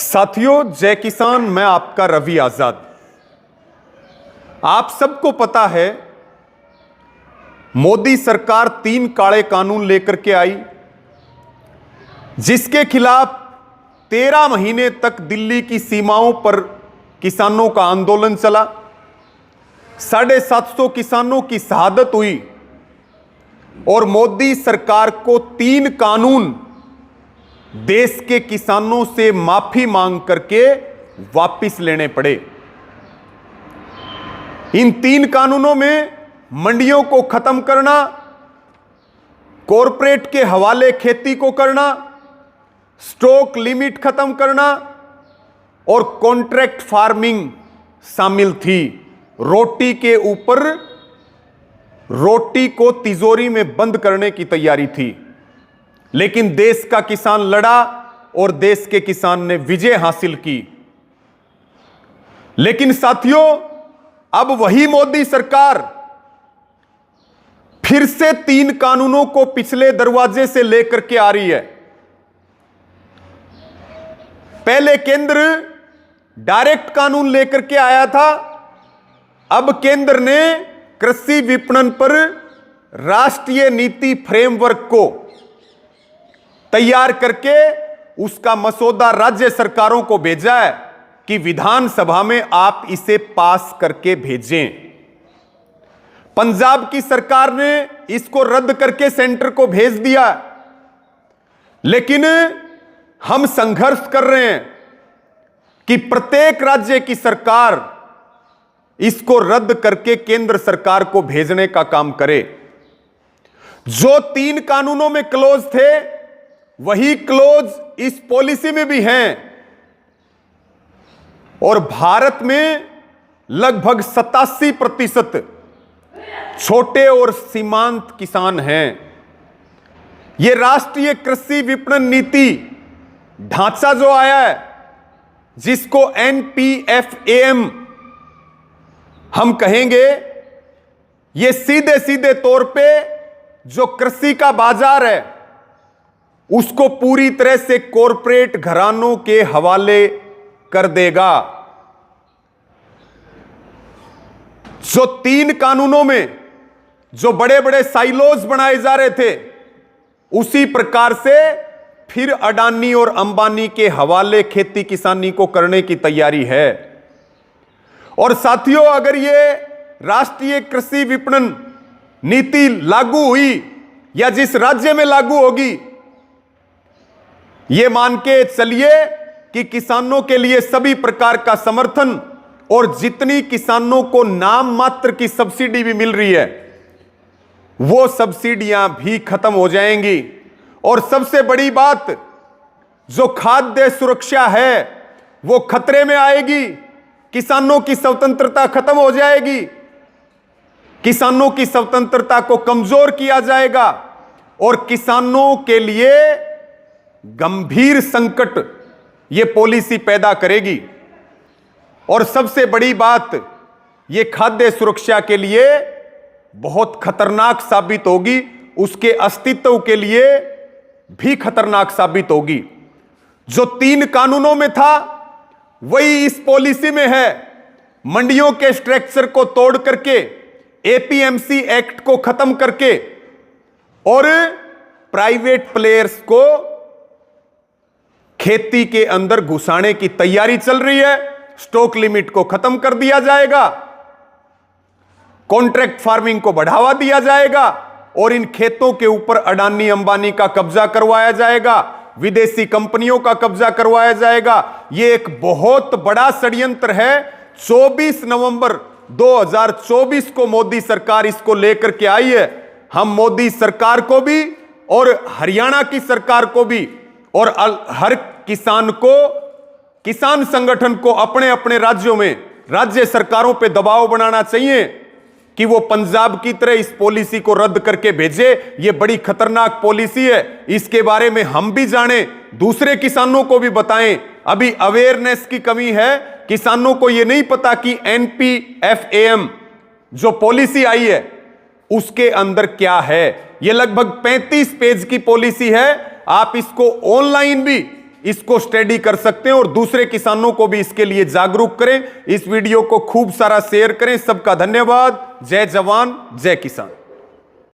साथियों, जय किसान। मैं आपका रवि आजाद। आप सबको पता है, मोदी सरकार 3 काले कानून लेकर के आई, जिसके खिलाफ 13 महीने तक दिल्ली की सीमाओं पर किसानों का आंदोलन चला। 750 किसानों की शहादत हुई और मोदी सरकार को 3 कानून देश के किसानों से माफी मांग करके वापस लेने पड़े। इन 3 कानूनों में मंडियों को खत्म करना, कॉरपोरेट के हवाले खेती को करना, स्टॉक लिमिट खत्म करना और कॉन्ट्रैक्ट फार्मिंग शामिल थी। रोटी के ऊपर रोटी को तिजोरी में बंद करने की तैयारी थी, लेकिन देश का किसान लड़ा और देश के किसान ने विजय हासिल की। लेकिन साथियों, अब वही मोदी सरकार फिर से 3 कानूनों को पिछले दरवाजे से लेकर के आ रही है। पहले केंद्र डायरेक्ट कानून लेकर के आया था, अब केंद्र ने कृषि विपणन पर राष्ट्रीय नीति फ्रेमवर्क को तैयार करके उसका मसौदा राज्य सरकारों को भेजा है कि विधानसभा में आप इसे पास करके भेजें। पंजाब की सरकार ने इसको रद्द करके सेंटर को भेज दिया, लेकिन हम संघर्ष कर रहे हैं कि प्रत्येक राज्य की सरकार इसको रद्द करके केंद्र सरकार को भेजने का काम करे। जो 3 कानूनों में क्लोज थे, वही क्लोज इस पॉलिसी में भी हैं और भारत में लगभग 87% छोटे और सीमांत किसान हैं। यह राष्ट्रीय कृषि विपणन नीति ढांचा जो आया है, जिसको NPFAM हम कहेंगे, यह सीधे सीधे तौर पे जो कृषि का बाजार है उसको पूरी तरह से कॉरपोरेट घरानों के हवाले कर देगा। जो 3 कानूनों में जो बड़े बड़े साइलोज बनाए जा रहे थे, उसी प्रकार से फिर अडानी और अंबानी के हवाले खेती किसानी को करने की तैयारी है। और साथियों, अगर ये राष्ट्रीय कृषि विपणन नीति लागू हुई या जिस राज्य में लागू होगी, ये मान के चलिए कि किसानों के लिए सभी प्रकार का समर्थन और जितनी किसानों को नाम मात्र की सब्सिडी भी मिल रही है, वो सब्सिडियां भी खत्म हो जाएंगी। और सबसे बड़ी बात, जो खाद्य सुरक्षा है वो खतरे में आएगी। किसानों की स्वतंत्रता खत्म हो जाएगी, किसानों की स्वतंत्रता को कमजोर किया जाएगा और किसानों के लिए गंभीर संकट यह पॉलिसी पैदा करेगी। और सबसे बड़ी बात, यह खाद्य सुरक्षा के लिए बहुत खतरनाक साबित होगी, उसके अस्तित्व के लिए भी खतरनाक साबित होगी। जो 3 कानूनों में था वही इस पॉलिसी में है। मंडियों के स्ट्रक्चर को तोड़ करके, APMC एक्ट को खत्म करके और प्राइवेट प्लेयर्स को खेती के अंदर घुसाने की तैयारी चल रही है। स्टॉक लिमिट को खत्म कर दिया जाएगा, कॉन्ट्रैक्ट फार्मिंग को बढ़ावा दिया जाएगा और इन खेतों के ऊपर अडानी अंबानी का कब्जा करवाया जाएगा, विदेशी कंपनियों का कब्जा करवाया जाएगा। यह एक बहुत बड़ा षड्यंत्र है। 24 नवंबर 2024 को मोदी सरकार इसको लेकर के आई है। हम मोदी सरकार को भी और हरियाणा की सरकार को भी और हर किसान को, किसान संगठन को अपने अपने राज्यों में राज्य सरकारों पे दबाव बनाना चाहिए कि वो पंजाब की तरह इस पॉलिसी को रद्द करके भेजे। ये बड़ी खतरनाक पॉलिसी है, इसके बारे में हम भी जानें, दूसरे किसानों को भी बताएं। अभी अवेयरनेस की कमी है, किसानों को यह नहीं पता कि NPFAM जो पॉलिसी आई है उसके अंदर क्या है। यह लगभग 35 पेज की पॉलिसी है। आप इसको ऑनलाइन भी इसको स्टडी कर सकते हैं और दूसरे किसानों को भी इसके लिए जागरूक करें। इस वीडियो को खूब सारा शेयर करें। सबका धन्यवाद। जय जवान जय किसान।